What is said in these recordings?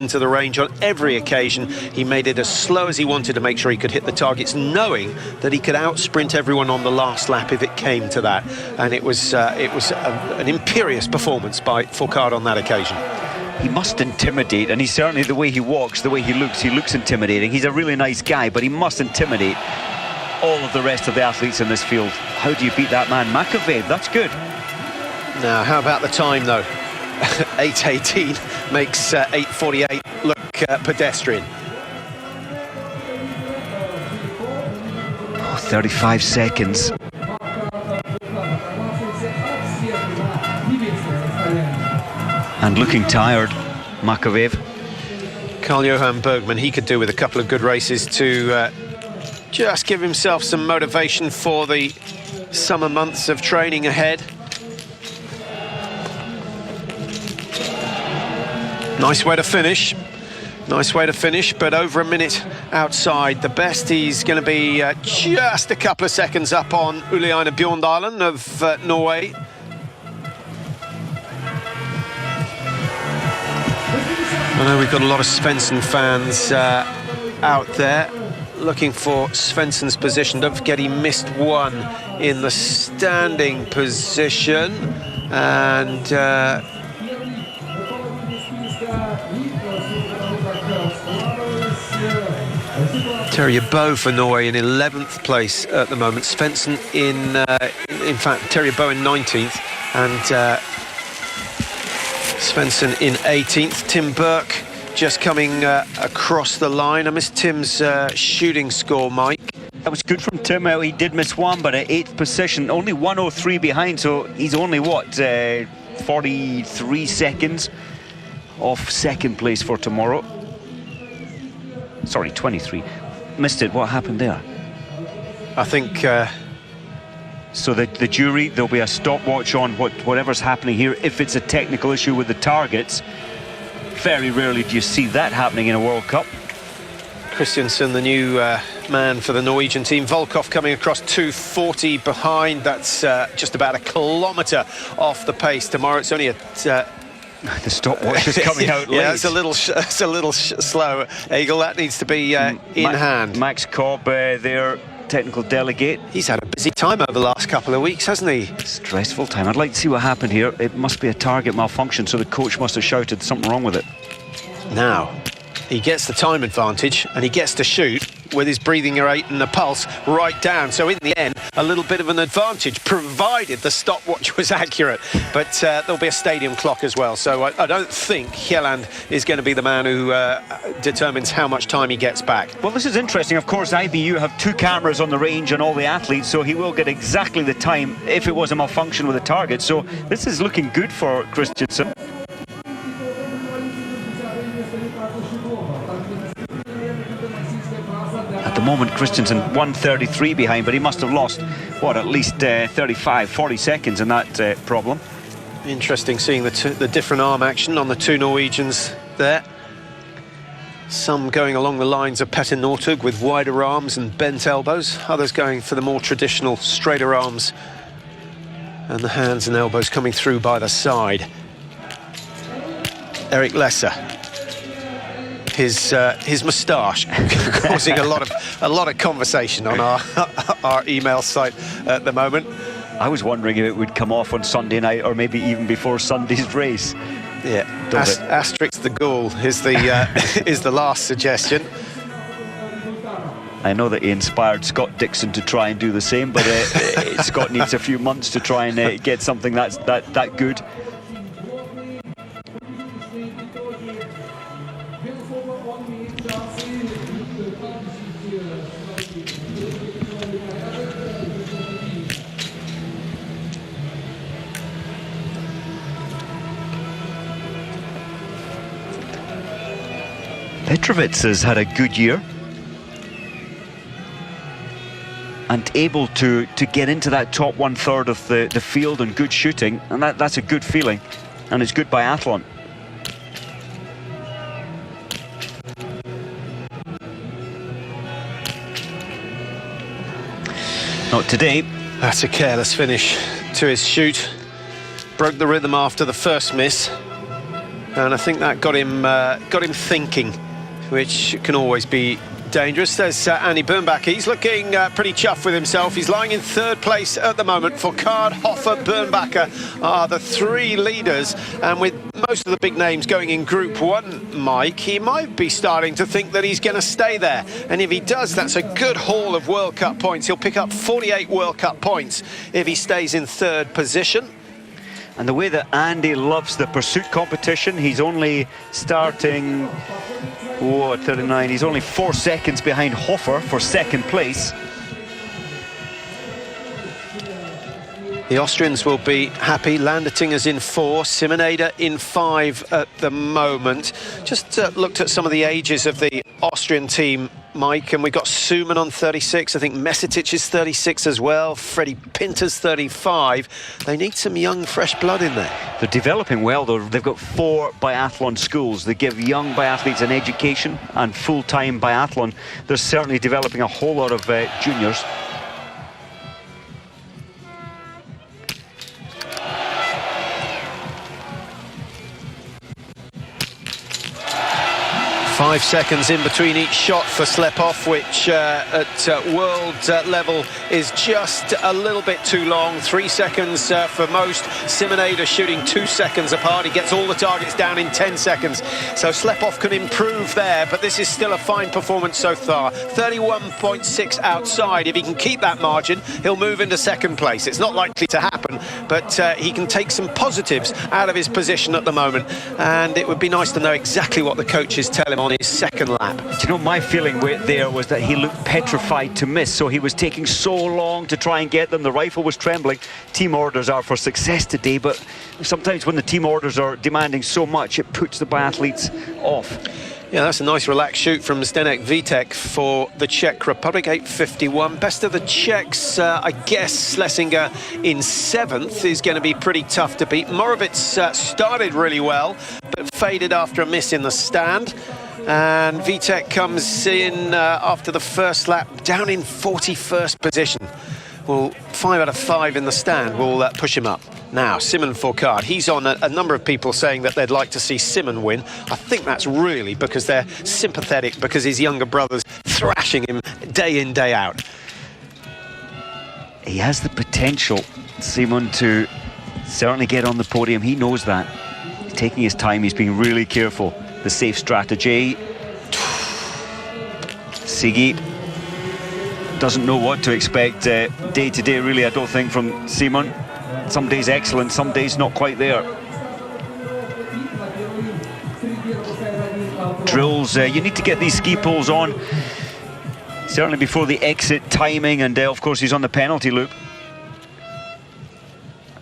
into the range on every occasion. He made it as slow as he wanted to make sure he could hit the targets, knowing that he could out-sprint everyone on the last lap if it came to that. And it was an imperious performance by Fourcade on that occasion. He must intimidate, and he's certainly, the way he walks, the way he looks intimidating. He's a really nice guy, but he must intimidate all of the rest of the athletes in this field. How do you beat that man? Makavev, that's good. Now, how about the time, though? 8:18 makes 8:48 look pedestrian. 35 seconds. And looking tired, Makavev. Carl-Johan Bergman, he could do with a couple of good races to just give himself some motivation for the summer months of training ahead. Nice way to finish. Nice way to finish, but over a minute outside the best. He's going to be just a couple of seconds up on Uliane Bjorndalen of Norway. I know we've got a lot of Svensson fans out there looking for Svensson's position. Don't forget he missed one in the standing position, and Terje Boe for Norway in 11th place at the moment. Svensson in fact, Terje Boe in 19th, and Svensson in 18th. Tim Burke just coming across the line. I missed Tim's shooting score, Mike. That was good from Tim. He did miss one, but at 8th position, only 1:03 behind, so he's only, what, 43 seconds off second place for tomorrow. Sorry, 23. Missed it. What happened there? I think... So the jury, there'll be a stopwatch on whatever's happening here. If it's a technical issue with the targets, very rarely do you see that happening in a World Cup. Christiansen, the new man for the Norwegian team. Volkov coming across 2:40 behind. That's just about a kilometre off the pace tomorrow. It's only at... the stopwatch is coming out late. Yeah, it's a little slow, Egil. That needs to be in hand. Max Cobb, their technical delegate. He's had a busy time over the last couple of weeks, hasn't he? Stressful time. I'd like to see what happened here. It must be a target malfunction, so the coach must have shouted something wrong with it. Now, he gets the time advantage, and he gets to shoot with his breathing rate and the pulse right down. So in the end, a little bit of an advantage, provided the stopwatch was accurate. But there'll be a stadium clock as well. So I don't think Hjelland is going to be the man who determines how much time he gets back. Well, this is interesting. Of course, IBU have 2 cameras on the range and all the athletes, so he will get exactly the time if it was a malfunction with the target. So this is looking good for Christiansen. At the moment, Christiansen 1:33 behind, but he must have lost, what, at least 35, 40 seconds in that problem. Interesting seeing the different arm action on the 2 Norwegians there. Some going along the lines of Petter Northug with wider arms and bent elbows. Others going for the more traditional straighter arms and the hands and elbows coming through by the side. Erik Lesser. His moustache causing a lot of conversation on our email site at the moment. I was wondering if it would come off on Sunday night or maybe even before Sunday's race. Yeah, Asterix the Ghoul is the last suggestion. I know that he inspired Scott Dixon to try and do the same, but Scott needs a few months to try and get something that good. Petrovic has had a good year and able to get into that top 1/3 of the field and good shooting, and that's a good feeling, and it's good biathlon. Not today. That's a careless finish to his shoot. Broke the rhythm after the first miss. and I think that got him thinking, which can always be dangerous. There's Andy Bernbacher. He's looking pretty chuffed with himself. He's lying in third place at the moment. Fourcade, Hofer, Bernbacher are the three leaders, and with most of the big names going in Group 1, Mike, he might be starting to think that he's going to stay there, and if he does, that's a good haul of World Cup points. He'll pick up 48 World Cup points if he stays in third position. And the way that Andy loves the pursuit competition, he's only starting, at 39, he's only 4 seconds behind Hofer for second place. The Austrians will be happy. Landetinger's in 4, Simoneder in 5 at the moment. Just looked at some of the ages of the Austrian team, Mike, and we've got Suman on 36. I think Mesetic is 36 as well. Freddie Pinter's 35. They need some young, fresh blood in there. They're developing well, though. They've got 4 biathlon schools. They give young biathletes an education and full-time biathlon. They're certainly developing a whole lot of juniors. Five seconds in between each shot for Slepov, which at world level is just a little bit too long. 3 seconds for most. Simoneder shooting 2 seconds apart. He gets all the targets down in 10 seconds. So Slepov can improve there, but this is still a fine performance so far. 31.6 outside. If he can keep that margin, he'll move into second place. It's not likely to happen, but he can take some positives out of his position at the moment. And it would be nice to know exactly what the coaches tell him on his second lap. Do you know, my feeling there was that he looked petrified to miss, so he was taking so long to try and get them. The rifle was trembling. Team orders are for success today, but sometimes when the team orders are demanding so much, it puts the biathletes off. Yeah, that's a nice relaxed shoot from Zdeněk Vítek for the Czech Republic, 8:51. Best of the Czechs, I guess Schlesinger in 7th is going to be pretty tough to beat. Moravec started really well, but faded after a miss in the stand. And Vítek comes in after the first lap, down in 41st position. Well, 5 out of 5 in the stand will push him up. Now, Simon Fourcade, he's on a number of people saying that they'd like to see Simon win. I think that's really because they're sympathetic because his younger brother's thrashing him day in, day out. He has the potential, Simon, to certainly get on the podium. He knows that. He's taking his time, he's being really careful. The safe strategy. Sigi doesn't know what to expect day to day, really, I don't think, from Simon. Some days excellent, some days not quite there. Drills, you need to get these ski poles on, certainly before the exit timing, and of course he's on the penalty loop.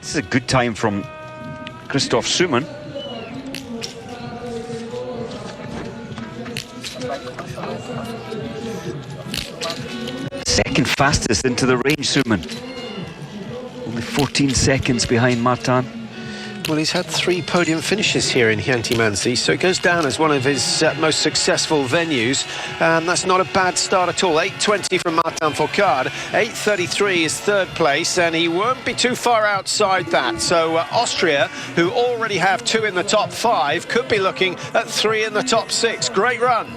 This is a good time from Christoph Suman. Second fastest into the range, Suman. Only 14 seconds behind Martin. Well, he's had 3 podium finishes here in Khanty-Mansiysk, so it goes down as one of his most successful venues, and that's not a bad start at all. 8:20 from Martin Fourcade, 8:33 is third place, and he won't be too far outside that. So Austria, who already have 2 in the top 5, could be looking at 3 in the top 6. Great run.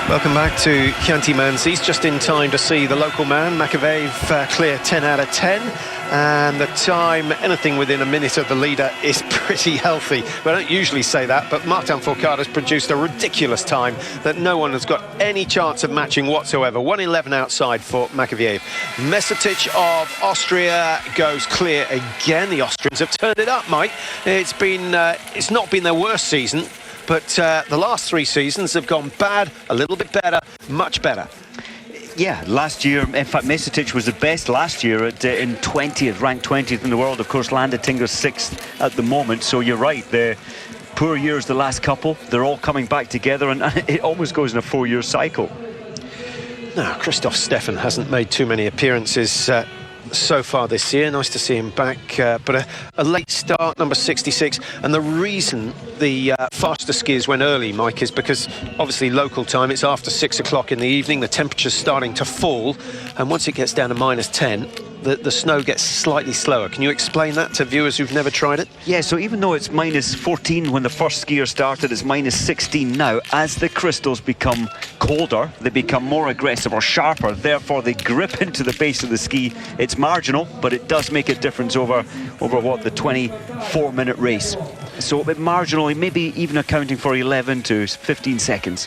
Welcome back to Khanty-Mansiysk. Just in time to see the local man, Makeveev, clear 10 out of 10. And the time, anything within a minute of the leader, is pretty healthy. We don't usually say that, but Martin Fourcade has produced a ridiculous time that no one has got any chance of matching whatsoever. 1:11 outside for Makeveev. Mesetic of Austria goes clear again. The Austrians have turned it up, Mike. It's not been their worst season, but the last 3 seasons have gone bad, a little bit better, much better. Yeah, last year, in fact, Mesetic was the best last year in 20th, ranked 20th in the world. Of course, Landetinger's 6th at the moment, so you're right. The poor years, the last couple, they're all coming back together, and it almost goes in a 4-year cycle. Now, Christoph Steffen hasn't made too many appearances so far this year. Nice to see him back, but a late start, number 66, and the reason the faster skiers went early, Mike, is because obviously local time, it's after 6 o'clock in the evening, the temperature's starting to fall, and once it gets down to -10, the snow gets slightly slower. Can you explain that to viewers who've never tried it? Yeah, so even though it's -14 when the first skier started, it's -16 now. As the crystals become colder, they become more aggressive or sharper, therefore they grip into the base of the ski. It's marginal, but it does make a difference over what, the 24-minute race. So a bit marginally, maybe even accounting for 11 to 15 seconds.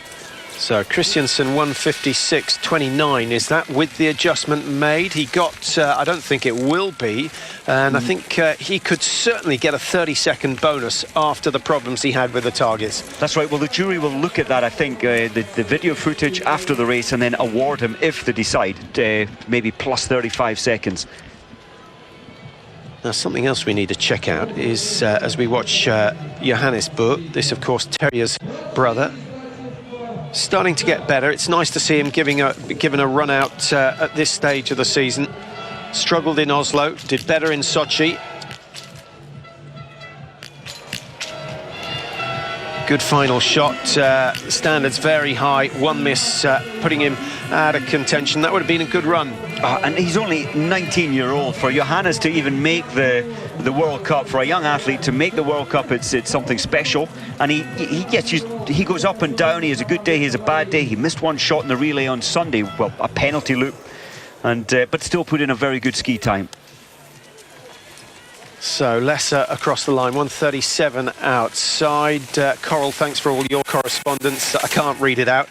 So Christiansen 1:56.29, is that with the adjustment made? He got, I don't think it will be, and I think he could certainly get a 30-second bonus after the problems he had with the targets. That's right, well the jury will look at that, I think, the video footage after the race, and then award him, if they decide, maybe plus 35 seconds. Now, something else we need to check out is, as we watch Johannes Buch, this of course Terje's brother, starting to get better. It's nice to see him given a run out at this stage of the season. Struggled in Oslo, did better in Sochi. Good final shot, standards very high, one miss, putting him out of contention. That would have been a good run. And he's only 19-year-old. For Johannes to even make the World Cup, for a young athlete to make the World Cup, it's something special. And he goes up and down. He has a good day, he has a bad day. He missed one shot in the relay on Sunday, well, a penalty loop, and but still put in a very good ski time. So Lesser across the line, 1:37 outside. Coral, thanks for all your correspondence. I can't read it out.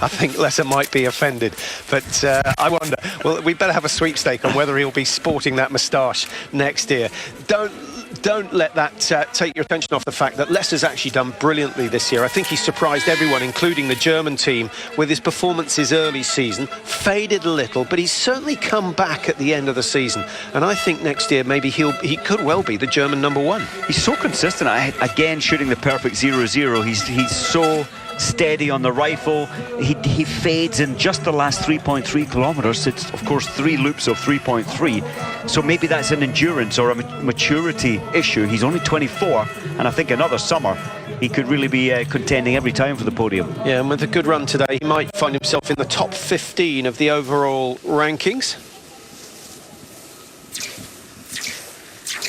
I think Lesser might be offended, but I wonder. Well, we better have a sweepstake on whether he'll be sporting that moustache next year. Don't let that take your attention off the fact that Lesser's actually done brilliantly this year. I think he surprised everyone, including the German team, with his performances early season. Faded a little, but he's certainly come back at the end of the season. And I think next year maybe he could well be the German #1. He's so consistent. Again, shooting the perfect 0-0. He's so steady on the rifle. He fades in just the last 3.3 kilometers. It's of course 3 loops of 3.3, so maybe that's an endurance or a maturity issue. He's only 24, and I think another summer he could really be contending every time for the podium. Yeah, and with a good run today, he might find himself in the top 15 of the overall rankings.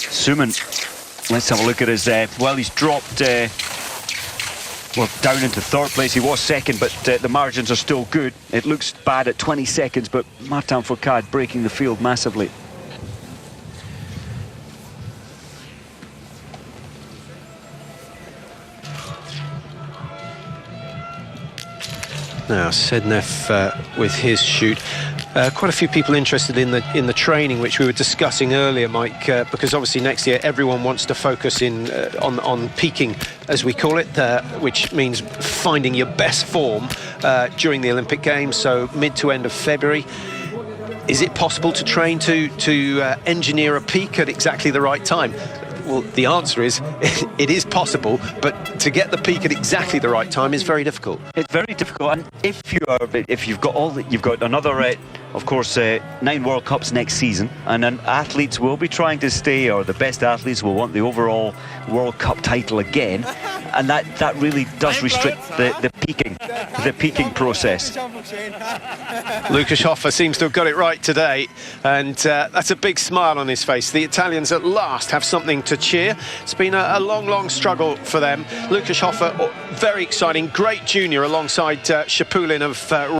Suman, let's have a look at his well, he's dropped well, down into 3rd place. He was 2nd, but the margins are still good. It looks bad at 20 seconds, but Martin Fourcade breaking the field massively. Now Sednev with his shoot. Quite a few people interested in the training, which we were discussing earlier, Mike, because obviously next year everyone wants to focus in on peaking, as we call it, which means finding your best form during the Olympic Games, so mid to end of February. Is it possible to train to engineer a peak at exactly the right time? Well, the answer is it is possible, but to get the peak at exactly the right time is very difficult. It's very difficult, and if you've got another, of course, 9 World Cups next season, and then athletes will be trying to stay, or the best athletes will want the overall World Cup title again, and that really does restrict the peaking process. Lukas Hoffer seems to have got it right today, and that's a big smile on his face. The Italians at last have something to cheer. It's been a long struggle for them. Lukas Hoffer, very exciting, great junior alongside Shapulin of